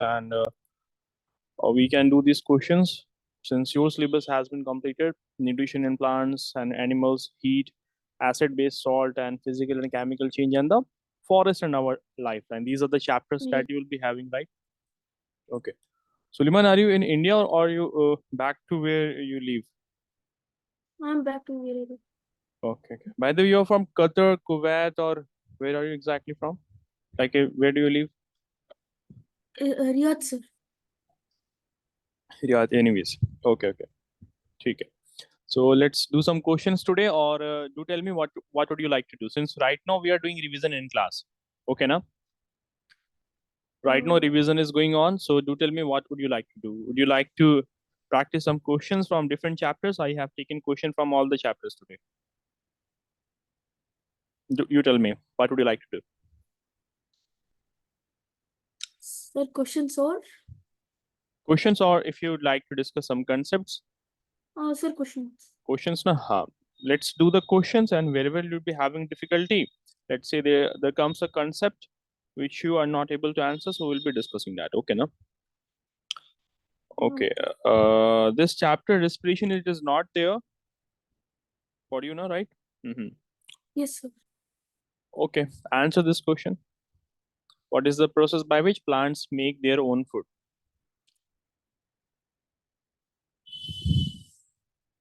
and we can do these questions since your syllabus has been completed. Nutrition in plants and animals, heat, acid-base salt, and physical and chemical change, and the forest and our life. And these are the chapters Yeah. that you will be having, right? Okay. Suleiman, are you in India or are you back to where you live? I'm back to where I live. Okay, okay. By the way, you're from Qatar, Kuwait, or where are you exactly from? Like, where do you live? Riyadh, sir. Yeah, anyways. Okay, okay. ठीक है. So let's do some questions today, or do tell me what would you like to do? Since right now we are doing revision in class. Okay, now right now Uh, revision is going on. So do tell me what would you like to do? Would you like to practice some questions from different chapters? I have taken question from all the chapters today. You tell me what would you like to do? Sir, questions or? Questions, or if you would like to discuss some concepts. Sir, questions. Questions na let's do the questions, and wherever you'll be having difficulty, let's say there comes a concept which you are not able to answer, so we'll be discussing that. Okay, no? Okay. This chapter respiration, it is not there for you now, right? Mm-hmm. Yes, sir. Okay, answer this question. What is the process by which plants make their own food?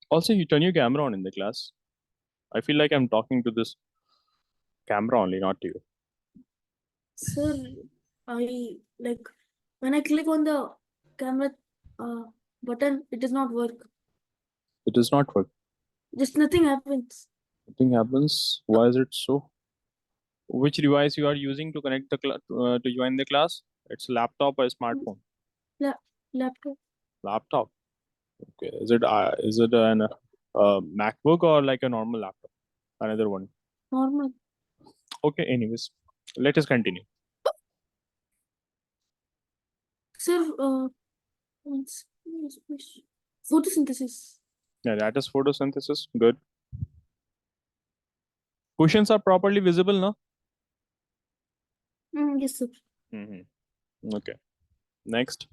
Also, you turn your camera on in the class. I feel like I'm talking to this camera only, not to you. Sir, I like when I click on the camera button, it does not work. It does not work. Just nothing happens. Nothing happens. Why is it so? Which device you are using to connect the to join the class? It's a laptop or a smartphone? La laptop. Laptop. Okay. Is it an MacBook or like a normal laptop? Another one. Normal. Okay. Anyways, let us continue. Sir, photosynthesis. Yeah, that is photosynthesis. Good. Questions are properly visible, no? Yes, sir. Mm-hmm. Okay. Next.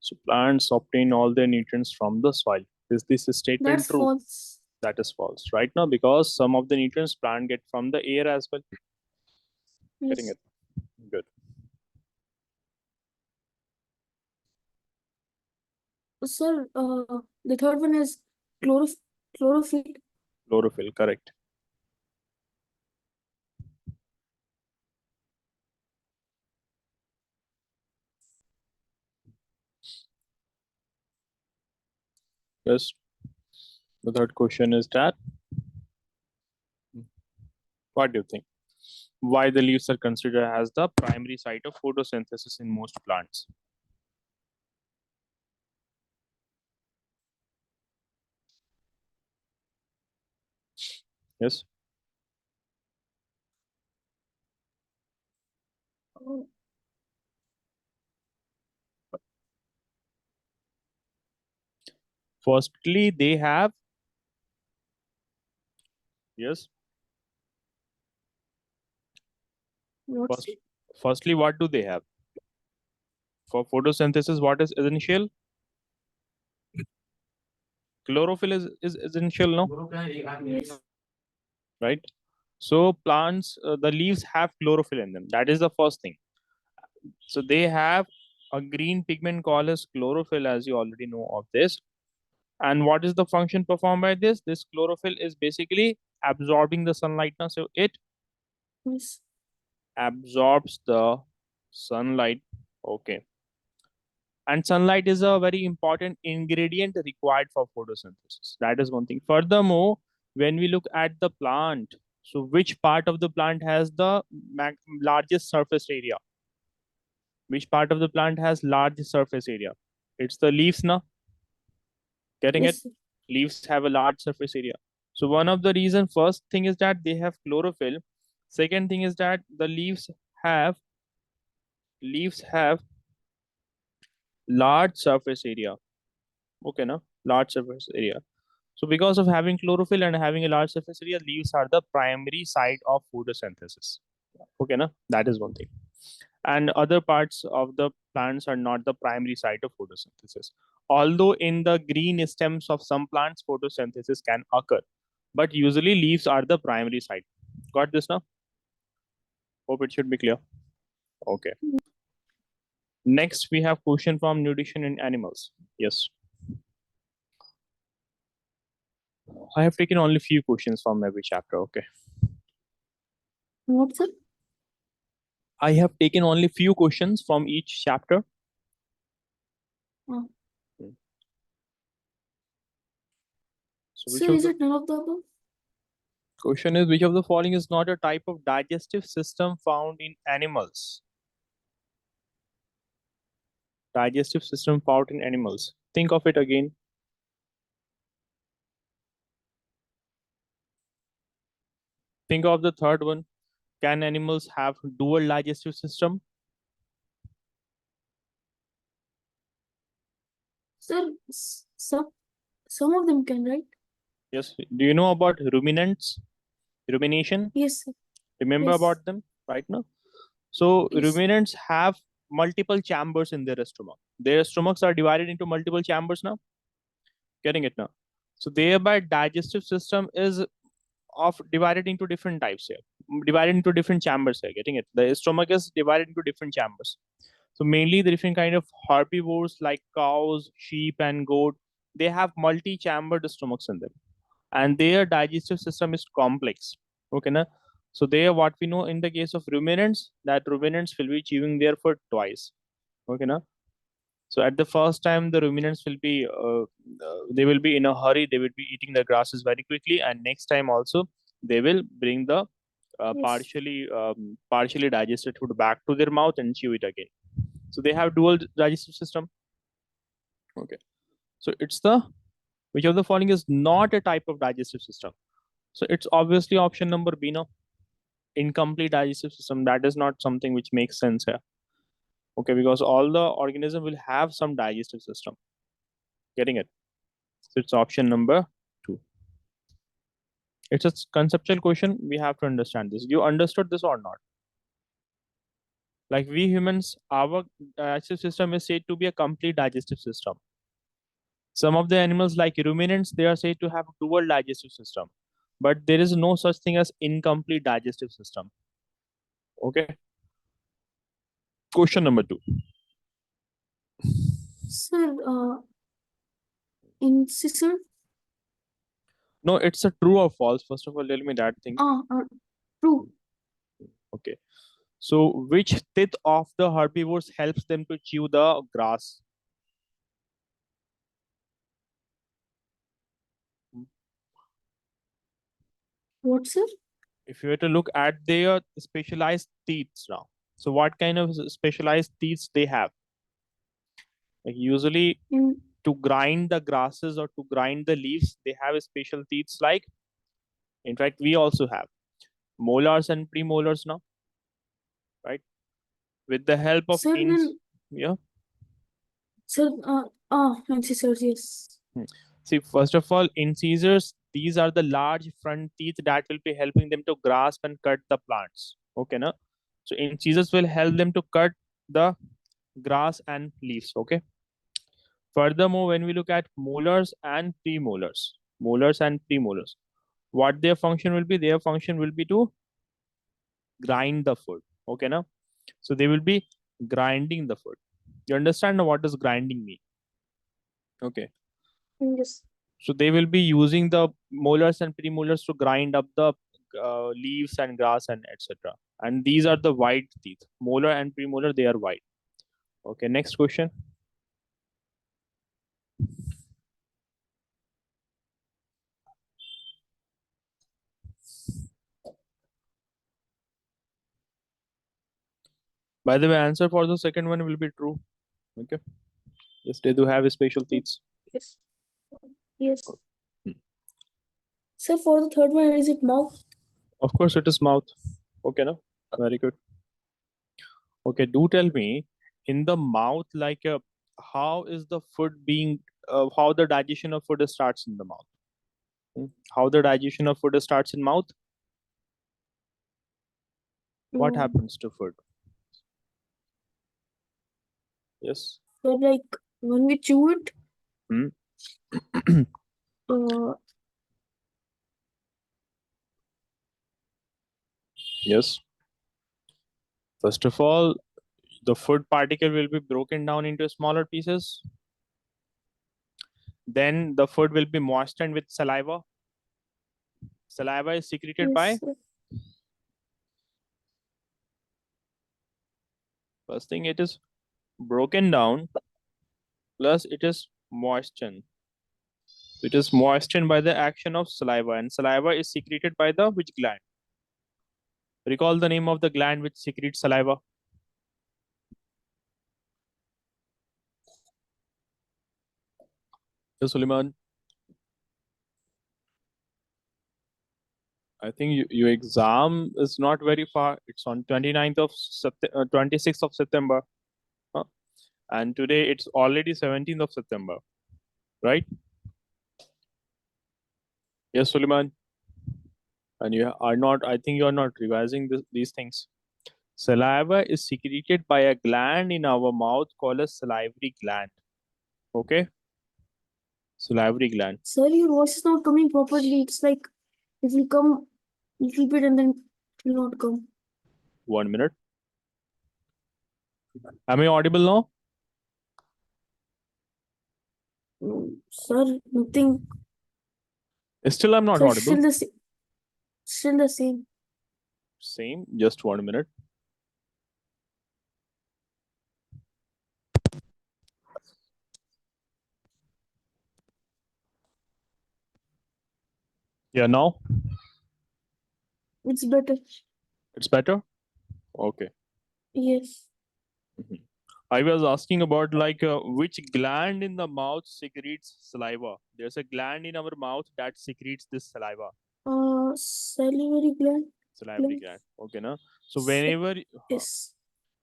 So plants obtain all their nutrients from the soil. Is this statement That's true? false. That is false. Right now, because some of the nutrients plant get from the air as well. Getting Yes. it? Good. Sir, the third one is chlorophyll. Chlorophyll, correct. Yes. The third question is that what do you think? Why the leaves are considered as the primary site of photosynthesis in most plants? Yes. Oh, Firstly, they have, yes. what's Firstly, what do they have? For photosynthesis, what is essential? Chlorophyll is essential, no? yes. Right? So plants, the leaves have chlorophyll in them. That is the first thing. So they have a green pigment called as chlorophyll, as you already know of this. And what is the function performed by this? This chlorophyll is basically absorbing the sunlight. Now, so it Yes. absorbs the sunlight. Okay. And sunlight is a very important ingredient required for photosynthesis. That is one thing. Furthermore, when we look at the plant, so which part of the plant has the largest surface area? Which part of the plant has large surface area? It's the leaves, now. Getting it? Yes, sir. Leaves have a large surface area. So one of the reason, first thing is that they have chlorophyll. Second thing is that the leaves have large surface area. Okay, na? Large surface area. So because of having chlorophyll and having a large surface area, leaves are the primary site of photosynthesis. Okay, na? That is one thing. And other parts of the plants are not the primary site of photosynthesis. Although in the green stems of some plants, photosynthesis can occur, but usually leaves are the primary site. Got this now? Hope it should be clear. Okay. Next, we have question from nutrition in animals. Yes. I have taken only few questions from every chapter. Okay. What, sir? I have taken only few questions from each chapter. Oh. So which Sir, of is the it none of the above? question is which of the following is not a type of digestive system found in animals? Digestive system found in animals. Think of it again. Think of the third one. Can animals have dual digestive system? Sir, some of them can, right? Yes. Do you know about ruminants? Rumination? Yes, sir. Remember Yes. about them right now? So Yes. ruminants have multiple chambers in their stomach. Their stomachs are divided into multiple chambers now. Getting it now? So thereby digestive system is of divided into different types here, divided into different chambers here. Getting it? The stomach is divided into different chambers. So mainly the different kind of herbivores like cows, sheep, and goat, they have multi-chambered stomachs in them, and their digestive system is complex. Okay, na? So there, what we know in the case of ruminants, that ruminants will be chewing their food twice. Okay, na? So at the first time, the ruminants will be they will be in a hurry. They will be eating the grasses very quickly, and next time also they will bring the Yes. partially digested food back to their mouth and chew it again. So they have dual digestive system. Okay. So it's the which of the following is not a type of digestive system? So it's obviously option number B, no? Incomplete digestive system. That is not something which makes sense here. Okay, because all the organism will have some digestive system. Getting it? So it's option number 2. It's a conceptual question. We have to understand this. You understood this or not? Like we humans, our digestive system is said to be a complete digestive system. Some of the animals like ruminants, they are said to have dual digestive system, but there is no such thing as incomplete digestive system. Okay. Question number 2. Sir, incisor? No, it's a true or false. First of all, tell me that thing. True. Okay. So which teeth of the herbivores helps them to chew the grass? What, sir? If you were to look at their specialized teeth now, so what kind of specialized teeth they have? Like usually In to grind the grasses or to grind the leaves, they have a special teeth like. In fact, we also have molars and premolars now, right? With the help of sir, then yeah. sir, incisors, yes. Hmm. See, first of all, incisors, these are the large front teeth that will be helping them to grasp and cut the plants. Okay, na? So incisors will help them to cut the grass and leaves. Okay. Furthermore, when we look at molars and premolars, what their function will be? Their function will be to grind the food. Okay, now? So they will be grinding the food. You understand what does grinding mean? Okay. Yes. So they will be using the molars and premolars to grind up the leaves and grass and etc. And these are the white teeth. Molar and premolar, they are white. Okay, next question. By the way, answer for the second one will be true. Okay. Yes, they do have special teeth. Yes. Yes. Hmm. Sir, for the third one, is it mouth? Of course, it is mouth. Okay, no? Very good. Okay, do tell me in the mouth, how is the food being, how the digestion of food starts in the mouth? How the digestion of food starts in mouth? What Mm, happens to food? Yes. so like when we chew it, Hmm. uh, Yes. First of all, the food particle will be broken down into smaller pieces. Then the food will be moistened with saliva. Saliva is secreted yes, by, sir. first thing, it is broken down, plus it is moistened. It is moistened by the action of saliva, and saliva is secreted by the which gland? Recall the name of the gland which secretes saliva. Yes, Suleiman. I think your exam is not very far. It's on 29th of 26th of September. Huh? And today it's already 17th of September, right? Yes, Suleiman. And you are not, I think you are not revising these things. Saliva is secreted by a gland in our mouth called a salivary gland. Okay? Salivary gland. Sir, your voice is not coming properly. It's like it will come little bit and then it will not come. 1 minute. Am I audible now? Sir, nothing. Still, I'm not Sir, it's audible. still the same. Same, just 1 minute. Yeah, now It's better. it's better. Okay. Yes. Mhm. I was asking about like which gland in the mouth secretes saliva. There's a gland in our mouth that secretes this saliva. Salivary gland. Salivary Gland. gland. Okay, na. So Sir, whenever yes.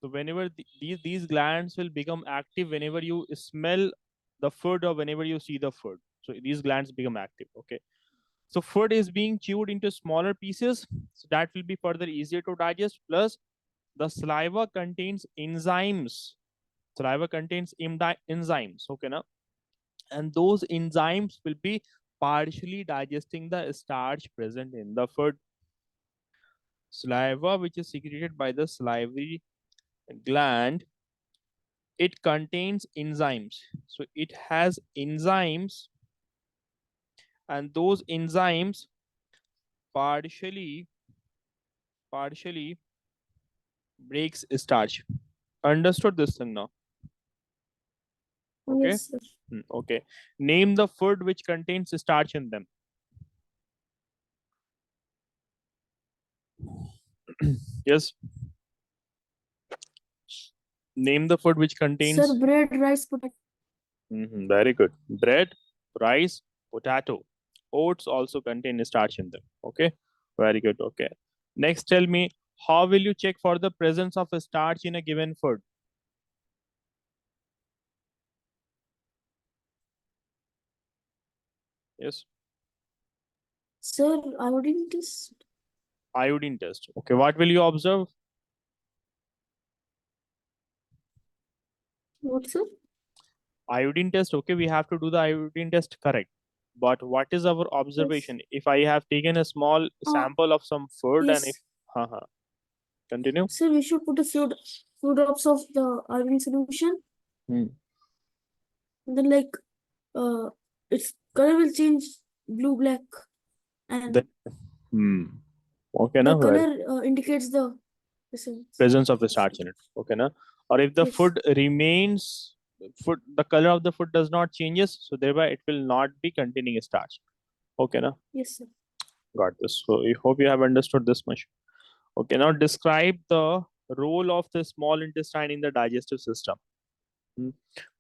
so whenever these glands will become active whenever you smell the food or whenever you see the food. So these glands become active. Okay. So food is being chewed into smaller pieces, so that will be further easier to digest. Plus, the saliva contains enzymes. Saliva contains enzymes. Okay, now, and those enzymes will be partially digesting the starch present in the food. Saliva, which is secreted by the salivary gland, it contains enzymes. So it has enzymes, and those enzymes partially breaks starch. Understood this thing now? Okay. Yes, sir. Okay. Name the food which contains starch in them. Yes. Name the food which Sir, contains. bread, rice, potato. Very good. Bread, rice, potato. Oats also contain starch in them. Okay. Very good. Okay. Next, tell me, how will you check for the presence of starch in a given food? Yes. Sir, iodine test. Iodine test. Okay. What will you observe? What, sir? Iodine test. Okay. We have to do the iodine test correct. But what is our Yes. observation? If I have taken a small Uh, sample of some food and if, yes. haha, continue. Sir, we should put a few drops of the iodine solution. Hmm. And then like uh its color will change blue, black, Then, and hmm. Okay, the na? Very color indicates the presence. presence of the starch in it. Okay, na? Or if the Yes. food remains, food the color of the food does not changes, so thereby it will not be containing starch. Okay, na? Yes, sir. Got this. So I hope you have understood this much. Okay, now describe the role of the small intestine in the digestive system. Hmm.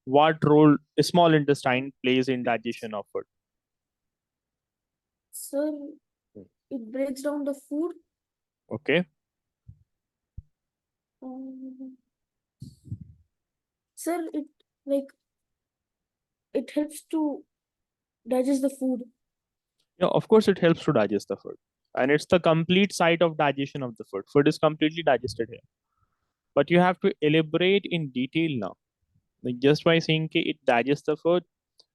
What role small intestine plays in digestion of food? Sir, it breaks down the food. Okay. Um, sir, it like it helps to digest the food. Yeah, of course, it helps to digest the food. And it's the complete site of digestion of the food. Food is completely digested here. But you have to elaborate in detail now. Like just by saying "Ki it digests the food,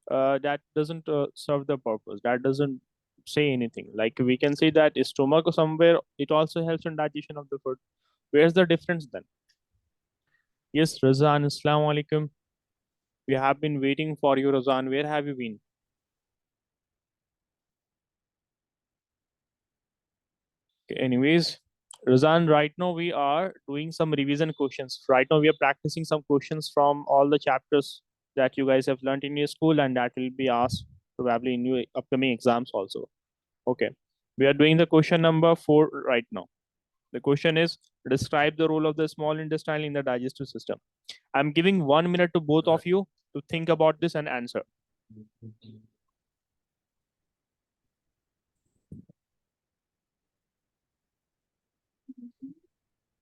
that doesn't serve the purpose. That doesn't say anything. Like we can say that stomach or somewhere, it also helps in digestion of the food. Where's the difference then? Yes, Razan, Assalamu alaikum. We have been waiting for you, Razan. Where have you been? Okay, anyways, Razan, right now we are doing some revision questions. Right now we are practicing some questions from all the chapters that you guys have learned in your school, and that will be asked probably in your upcoming exams also. Okay. We are doing the question number 4 right now. The question is describe the role of the small intestine in the digestive system. I'm giving 1 minute to both of you to think about this and answer.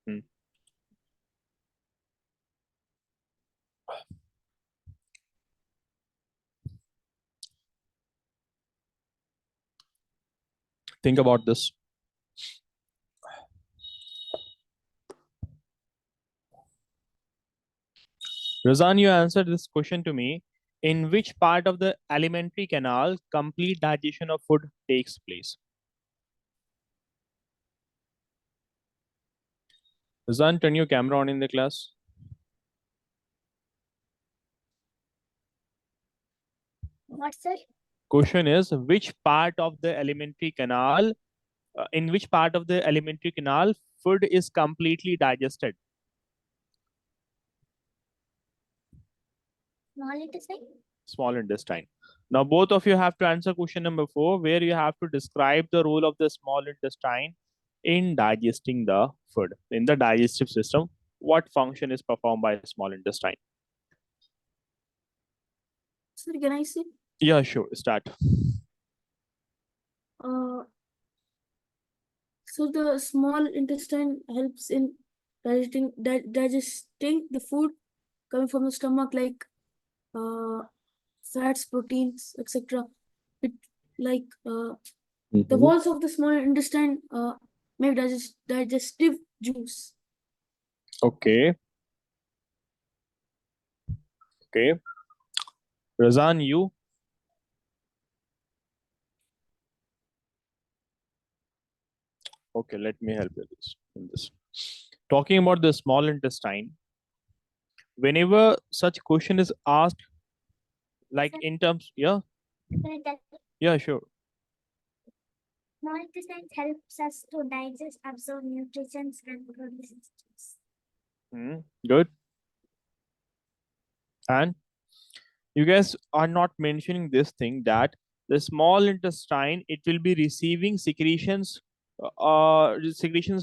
Hmm. Think about this. Razan, you answered this question to me. In which part of the alimentary canal complete digestion of food takes place? Razan, turn your camera on in the class. What, sir? Question is which part of the alimentary canal, in which part of the alimentary canal food is completely digested? Small intestine. Small intestine. Now, both of you have to answer question number 4, where you have to describe the role of the small intestine in digesting the food in the digestive system. What function is performed by small intestine? Sir, can I say? Yeah, sure. Start. So the small intestine helps in digesting the food coming from the stomach, like fats, proteins, etc. It like the walls of the small intestine make digestive juice. Okay. Okay. Razan, you. Okay, let me help you in this. Talking about the small intestine, whenever such question is asked, like in terms, yeah, yeah, sure. Small intestine helps us to digest, absorb nutrients, and produce juice. Good. And you guys are not mentioning this thing that the small intestine, it will be receiving secretions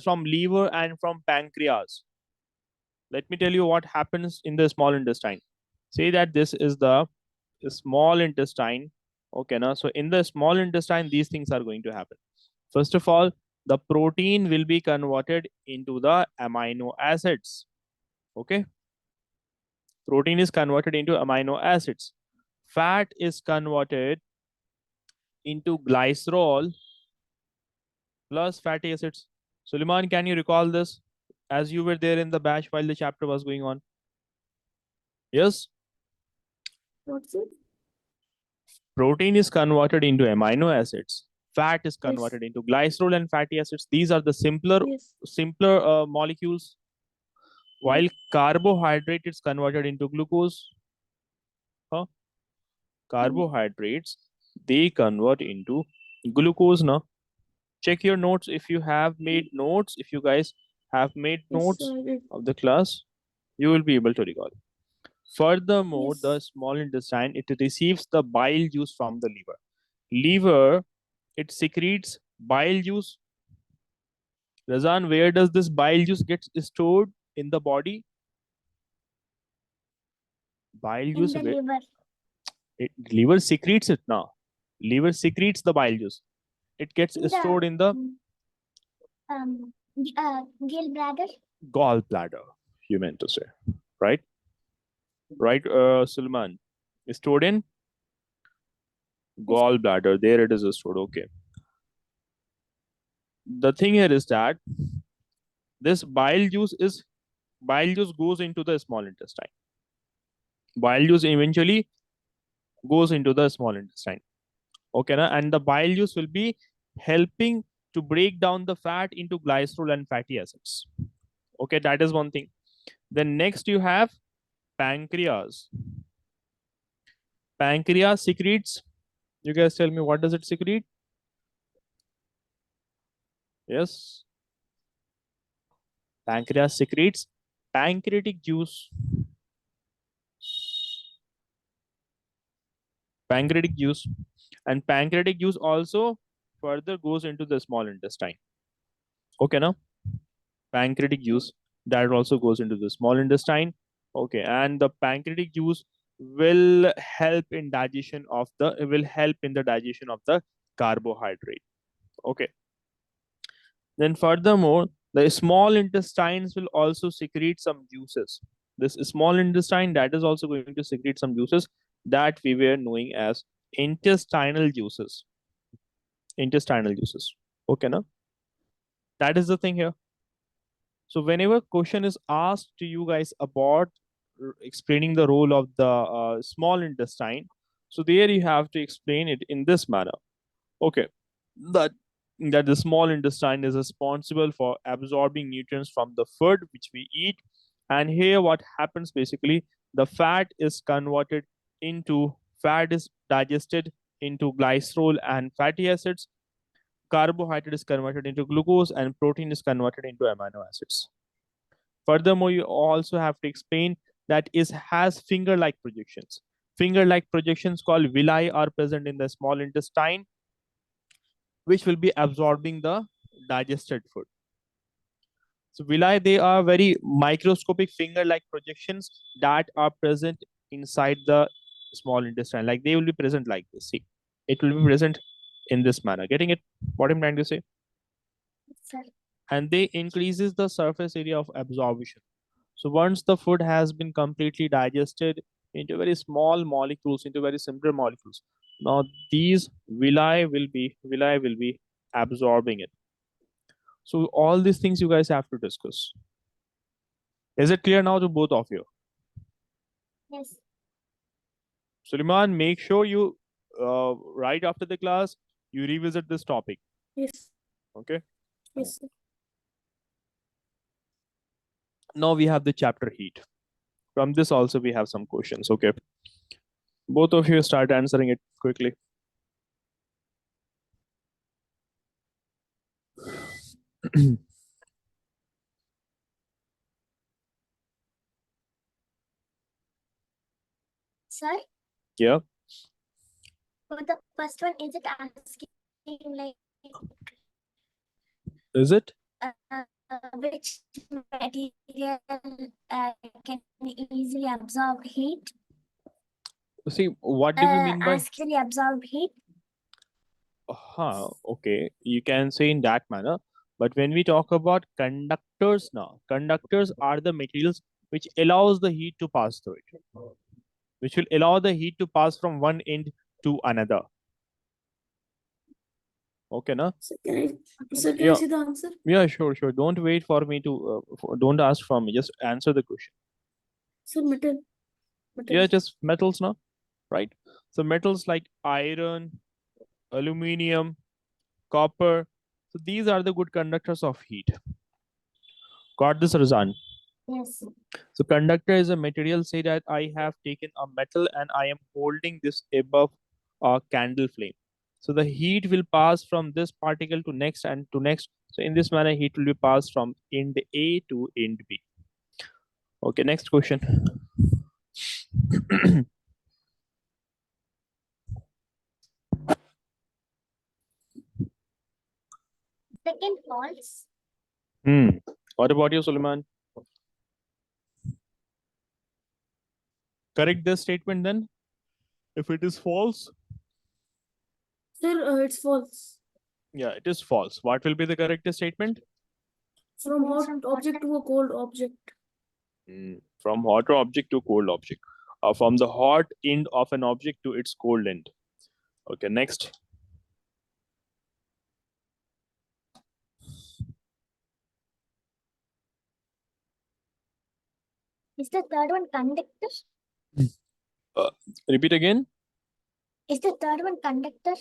from liver and from pancreas. Let me tell you what happens in the small intestine. Say that this is the small intestine. Okay, now so in the small intestine, these things are going to happen. First of all, the protein will be converted into the amino acids. Okay, protein is converted into amino acids. Fat is converted into glycerol plus fatty acids. Suleiman, can you recall this as you were there in the batch while the chapter was going on? Yes. What's it? Protein is converted into amino acids. Fat is Yes. converted into glycerol and fatty acids. These are the simpler molecules. While carbohydrate is converted into glucose. Huh? Carbohydrates, they convert into glucose now. Check your notes if you have made notes. If you guys have made Yes, notes I did. of the class, you will be able to recall. Furthermore, Yes. the small intestine, it receives the bile juice from the liver. Liver, it secretes bile juice. Razan, where does this bile juice get stored in the body? Bile juice, In the liver. Liver secretes it now. Liver secretes the bile juice. It gets stored in the Gallbladder. gallbladder, you meant to say, right? Right, Sulman? Stored in Gallbladder. There it is stored. Okay. The thing here is that this bile juice goes into the small intestine. Bile juice eventually goes into the small intestine. Okay, na? And the bile juice will be helping to break down the fat into glycerol and fatty acids. Okay, that is one thing. Then next you have pancreas. Pancreas secretes. You guys tell me, what does it secrete? Yes. Pancreas secretes pancreatic juice. Pancreatic juice. And pancreatic juice also further goes into the small intestine. Okay, now pancreatic juice that also goes into the small intestine. Okay, and the pancreatic juice will help in the digestion of the carbohydrate. Okay. Then furthermore, the small intestines will also secrete some juices. This small intestine that is also going to secrete some juices that we were knowing as intestinal juices. Intestinal juices. Okay, now that is the thing here. So whenever question is asked to you guys about explaining the role of the small intestine, so there you have to explain it in this manner. Okay, that that the small intestine is responsible for absorbing nutrients from the food which we eat, and here what happens basically, the fat is digested into glycerol and fatty acids, carbohydrate is converted into glucose, and protein is converted into amino acids. Furthermore, you also have to explain that is has finger-like projections. Finger-like projections called villi are present in the small intestine, which will be absorbing the digested food. So villi, they are very microscopic finger-like projections that are present inside the small intestine. Like they will be present like this. See, it will be present in this manner. Getting it? What I'm trying to say? Sorry. And they increases the surface area of absorption. So once the food has been completely digested into very small molecules, into very simpler molecules, now these villi will be absorbing it. So all these things you guys have to discuss. Is it clear now to both of you? Yes. Suleiman, make sure you right after the class you revisit this topic. Yes. Okay. Yes. Sir. Now we have the chapter heat. From this also we have some questions. Okay. Both of you start answering it quickly. Sorry. Yeah. For the first one, is it asking like Is it? which material can easily absorb heat? See, what do we mean by? Actually absorb heat. Okay, you can say in that manner. But when we talk about conductors now, conductors are the materials which allows the heat to pass through it, which will allow the heat to pass from one end to another. Okay, na? Can I Yeah. see the answer? Yeah, sure. Don't wait for me to, don't ask from me. Just answer the question. Sir, metal. Yeah, just metals now, right? So metals like iron, aluminum, copper. So these are the good conductors of heat. Got this, Razan? Yes. So conductor is a material. Say that I have taken a metal and I am holding this above a candle flame. So the heat will pass from this particle to next and to next. So in this manner, heat will be passed from end A to end B. Okay, next question. Second false. What about you, Suleiman? Correct this statement then. If it is false, Sir, it's false. yeah, it is false. What will be the correct statement? From hot object to a cold object. From hot object to cold object. From the hot end of an object to its cold end. Okay, next. Is the third one conductor? Repeat again. Is the third one conductor?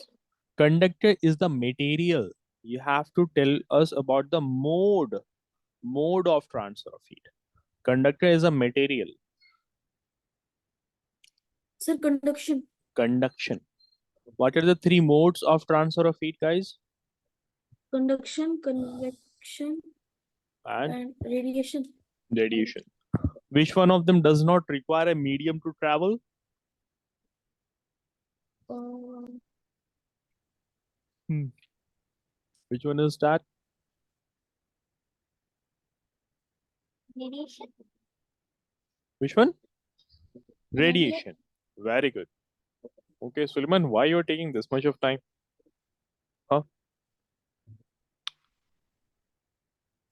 Conductor is the material. You have to tell us about the mode of transfer of heat. Conductor is a material. Sir, conduction. Conduction. What are the three modes of transfer of heat, guys? Conduction, convection, And and radiation. radiation. Which one of them does not require a medium to travel? Which one is that? Radiation. Which one? Radiation. Very good. Okay, Suleiman, why you are taking this much of time? Huh?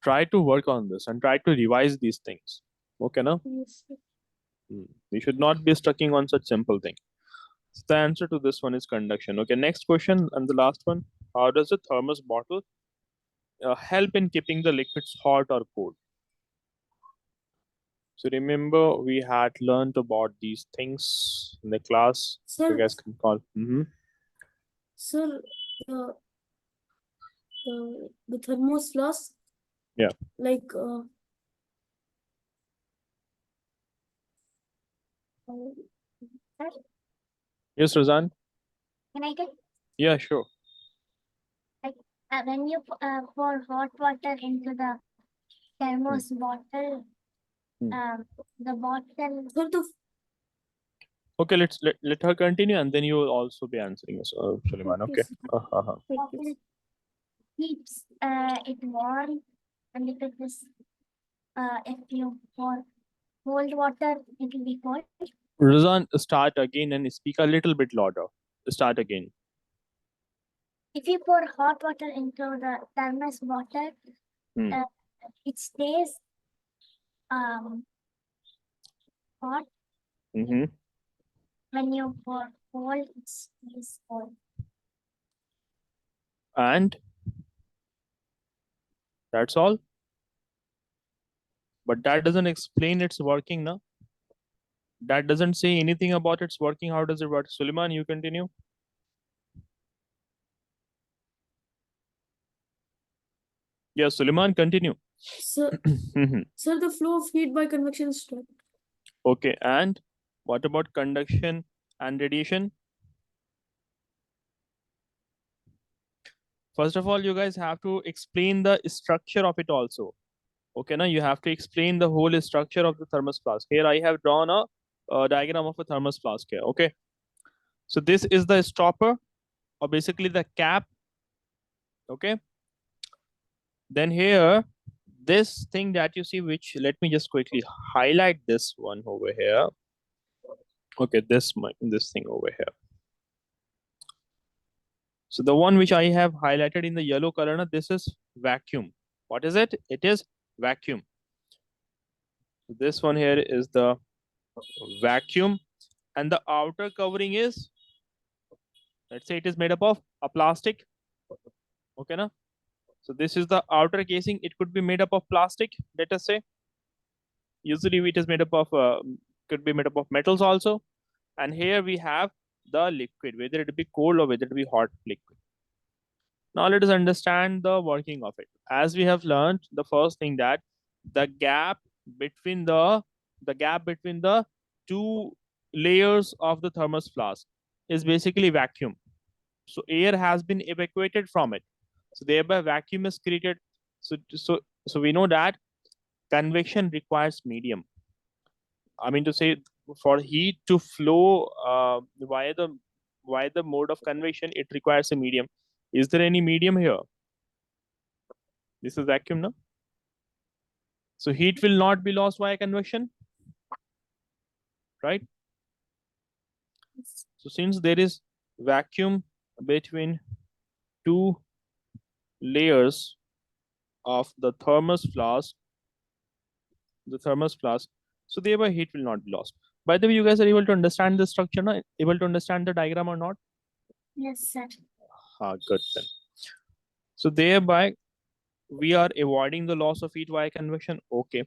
Try to work on this and try to revise these things. Okay, no? Yes, sir. We should not be stuck on such simple thing. So the answer to this one is conduction. Okay, next question and the last one. How does a thermos bottle help in keeping the liquids hot or cold? So remember, we had learned about these things in the class. Sir, You guys can call. sir, the the thermos flask. Yeah. Like Yes, Razan. Can I get? Yeah, sure. Like when you pour hot water into the thermos bottle, the bottle. sir, the Okay, let her continue, and then you will also be answering us, Suleiman. Okay. Bottle keeps it warm, and if it is if you pour cold water, it will be cold. Razan, start again and speak a little bit louder. Start again. If you pour hot water into the thermos bottle, it stays hot. When you pour cold, it stays cold. And that's all. But that doesn't explain its working, no? That doesn't say anything about its working. How does it work? Suleiman, you continue. Yeah, Suleiman, continue. sir, sir, the flow of heat by convection is stopped. Okay, and what about conduction and radiation? First of all, you guys have to explain the structure of it also. Okay, now you have to explain the whole structure of the thermos flask. Here I have drawn a diagram of a thermos flask here. Okay, so this is the stopper, or basically the cap. Okay, then here, this thing that you see, which let me just quickly highlight this one over here. Okay, this thing over here. So the one which I have highlighted in the yellow color, now this is vacuum. What is it? It is vacuum. This one here is the vacuum, and the outer covering is, let's say it is made up of a plastic. Okay, na? So this is the outer casing. It could be made up of plastic, let us say. Usually it is made up of, could be made up of metals also. And here we have the liquid, whether it be cold or whether it be hot liquid. Now let us understand the working of it. As we have learned, the first thing that the gap between the two layers of the thermos flask is basically vacuum. So air has been evacuated from it. So thereby vacuum is created. So we know that convection requires medium. I mean to say, for heat to flow via the mode of convection, it requires a medium. Is there any medium here? This is vacuum, no? So heat will not be lost via convection, right? So since there is vacuum between two layers of the thermos flask, so thereby heat will not be lost. By the way, you guys are able to understand the structure, no? Able to understand the diagram or not? Yes, sir. Good then. So thereby we are avoiding the loss of heat via convection. Okay.